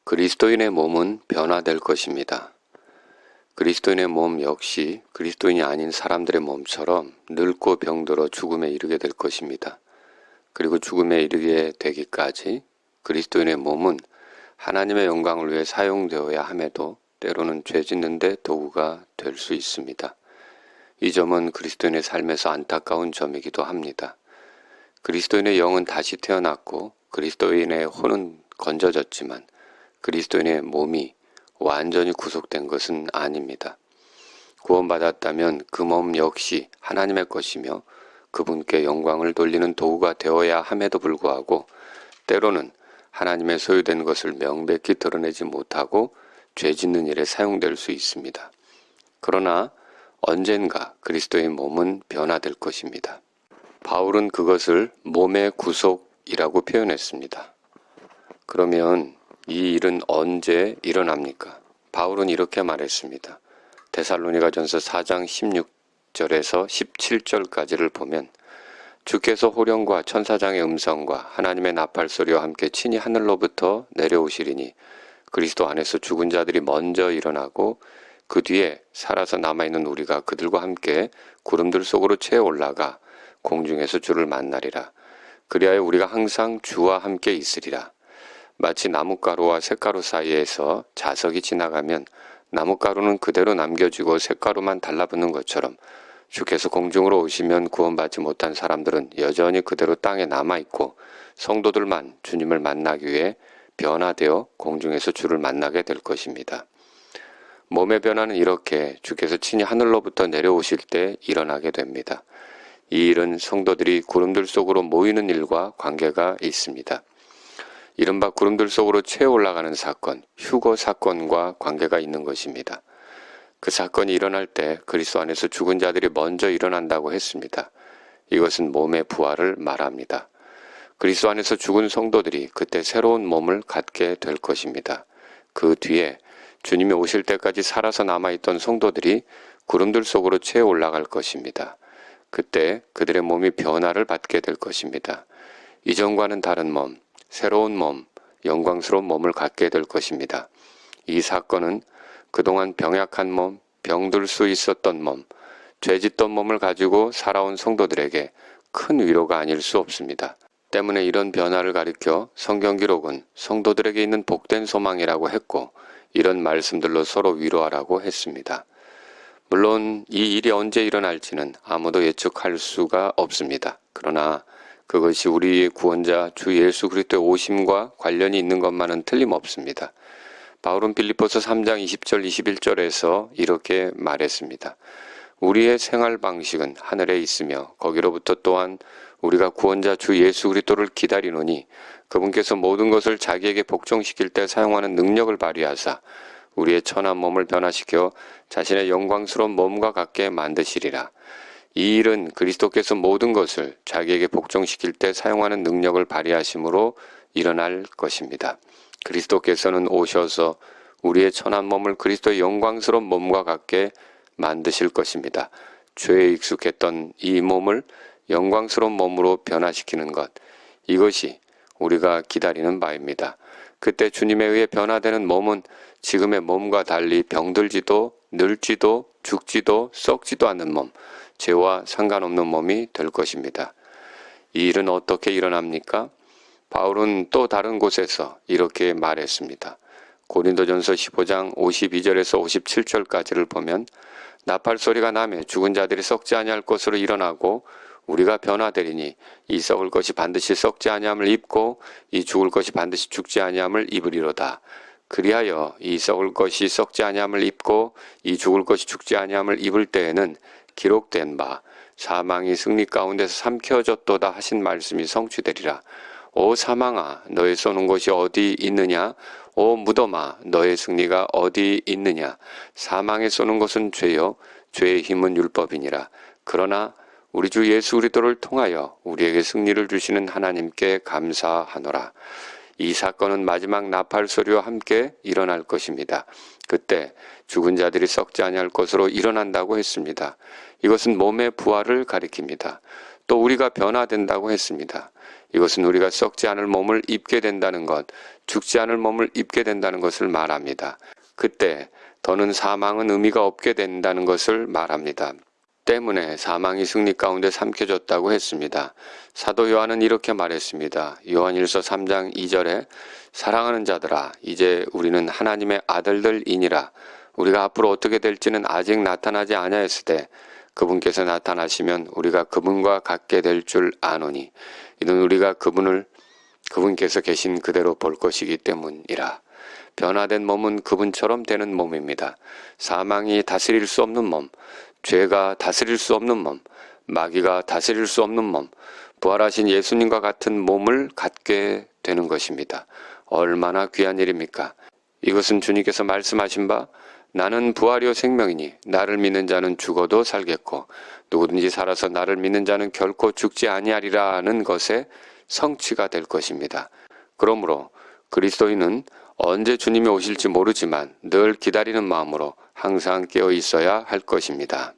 그리스도인의 몸은 변화될 것입니다. 그리스도인의 몸 역시 그리스도인이 아닌 사람들의 몸처럼 늙고 병들어 죽음에 이르게 될 것입니다. 그리고 죽음에 이르게 되기까지 그리스도인의 몸은 하나님의 영광을 위해 사용되어야 함에도 때로는 죄 짓는 데 도구가 될 수 있습니다. 이 점은 그리스도인의 삶에서 안타까운 점이기도 합니다. 그리스도인의 영은 다시 태어났고 그리스도인의 혼은 건져졌지만 그리스도인의 몸이 완전히 구속된 것은 아닙니다. 구원받았다면 그 몸 역시 하나님의 것이며 그분께 영광을 돌리는 도구가 되어야 함에도 불구하고 때로는 하나님의 소유된 것을 명백히 드러내지 못하고 죄 짓는 일에 사용될 수 있습니다. 그러나 언젠가 그리스도의 몸은 변화될 것입니다. 바울은 그것을 몸의 구속이라고 표현했습니다. 그러면 이 일은 언제 일어납니까? 바울은 이렇게 말했습니다. 데살로니가전서 4장 16절에서 17절까지를 보면 주께서 호령과 천사장의 음성과 하나님의 나팔소리와 함께 친히 하늘로부터 내려오시리니 그리스도 안에서 죽은 자들이 먼저 일어나고 그 뒤에 살아서 남아있는 우리가 그들과 함께 구름들 속으로 채 올라가 공중에서 주를 만나리라. 그리하여 우리가 항상 주와 함께 있으리라. 마치 나뭇가루와 쇳가루 사이에서 자석이 지나가면 나뭇가루는 그대로 남겨지고 쇳가루만 달라붙는 것처럼 주께서 공중으로 오시면 구원받지 못한 사람들은 여전히 그대로 땅에 남아있고 성도들만 주님을 만나기 위해 변화되어 공중에서 주를 만나게 될 것입니다. 몸의 변화는 이렇게 주께서 친히 하늘로부터 내려오실 때 일어나게 됩니다. 이 일은 성도들이 구름들 속으로 모이는 일과 관계가 있습니다. 이른바 구름들 속으로 채 올라가는 사건, 휴거 사건과 관계가 있는 것입니다. 그 사건이 일어날 때 그리스도 안에서 죽은 자들이 먼저 일어난다고 했습니다. 이것은 몸의 부활을 말합니다. 그리스도 안에서 죽은 성도들이 그때 새로운 몸을 갖게 될 것입니다. 그 뒤에 주님이 오실 때까지 살아서 남아있던 성도들이 구름들 속으로 채 올라갈 것입니다. 그때 그들의 몸이 변화를 받게 될 것입니다. 이전과는 다른 몸, 새로운 몸, 영광스러운 몸을 갖게 될 것입니다. 이 사건은 그동안 병약한 몸, 병들 수 있었던 몸, 죄짓던 몸을 가지고 살아온 성도들에게 큰 위로가 아닐 수 없습니다. 때문에 이런 변화를 가리켜 성경 기록은 성도들에게 있는 복된 소망이라고 했고 이런 말씀들로 서로 위로하라고 했습니다. 물론 이 일이 언제 일어날지는 아무도 예측할 수가 없습니다. 그러나 그것이 우리의 구원자 주 예수 그리스도의 오심과 관련이 있는 것만은 틀림없습니다. 바울은 빌립보서 3장 20절 21절에서 이렇게 말했습니다. 우리의 생활 방식은 하늘에 있으며 거기로부터 또한 우리가 구원자 주 예수 그리스도를 기다리노니 그분께서 모든 것을 자기에게 복종시킬 때 사용하는 능력을 발휘하사 우리의 천한 몸을 변화시켜 자신의 영광스러운 몸과 같게 만드시리라. 이 일은 그리스도께서 모든 것을 자기에게 복종시킬 때 사용하는 능력을 발휘하심으로 일어날 것입니다. 그리스도께서는 오셔서 우리의 천한 몸을 그리스도의 영광스러운 몸과 같게 만드실 것입니다. 죄에 익숙했던 이 몸을 영광스러운 몸으로 변화시키는 것, 이것이 우리가 기다리는 바입니다. 그때 주님에 의해 변화되는 몸은 지금의 몸과 달리 병들지도 늙지도 죽지도 썩지도 않는 몸, 죄와 상관없는 몸이 될 것입니다. 이 일은 어떻게 일어납니까? 바울은 또 다른 곳에서 이렇게 말했습니다. 고린도전서 15장 52절에서 57절까지를 보면 나팔 소리가 나매 죽은 자들이 썩지 아니할 것으로 일어나고 우리가 변화되리니 이 썩을 것이 반드시 썩지 아니함을 입고 이 죽을 것이 반드시 죽지 아니함을 입으리로다. 그리하여 이 썩을 것이 썩지 아니함을 입고 이 죽을 것이 죽지 아니함을 입을 때에는 기록된 바 사망이 승리 가운데서 삼켜졌도다 하신 말씀이 성취되리라. 오 사망아 너의 쏘는 곳이 어디 있느냐? 오 무덤아 너의 승리가 어디 있느냐? 사망에 쏘는 것은 죄요 죄의 힘은 율법이니라. 그러나 우리 주 예수 그리스도를 통하여 우리에게 승리를 주시는 하나님께 감사하노라. 이 사건은 마지막 나팔 소리와 함께 일어날 것입니다. 그때 죽은 자들이 썩지 아니할 것으로 일어난다고 했습니다. 이것은 몸의 부활을 가리킵니다. 또 우리가 변화된다고 했습니다. 이것은 우리가 썩지 않을 몸을 입게 된다는 것, 죽지 않을 몸을 입게 된다는 것을 말합니다. 그때 더는 사망은 의미가 없게 된다는 것을 말합니다. 때문에 사망이 승리 가운데 삼켜졌다고 했습니다. 사도 요한은 이렇게 말했습니다. 요한일서 3장 2절에 사랑하는 자들아 이제 우리는 하나님의 아들들이니라. 우리가 앞으로 어떻게 될지는 아직 나타나지 아니하였으되 그분께서 나타나시면 우리가 그분과 같게 될 줄 아노니 이는 우리가 그분께서 계신 그대로 볼 것이기 때문이라. 변화된 몸은 그분처럼 되는 몸입니다. 사망이 다스릴 수 없는 몸, 죄가 다스릴 수 없는 몸, 마귀가 다스릴 수 없는 몸, 부활하신 예수님과 같은 몸을 갖게 되는 것입니다. 얼마나 귀한 일입니까? 이것은 주님께서 말씀하신 바 나는 부활이요 생명이니 나를 믿는 자는 죽어도 살겠고 누구든지 살아서 나를 믿는 자는 결코 죽지 아니하리라는 것의 성취가 될 것입니다. 그러므로 그리스도인은 언제 주님이 오실지 모르지만 늘 기다리는 마음으로 항상 깨어 있어야 할 것입니다.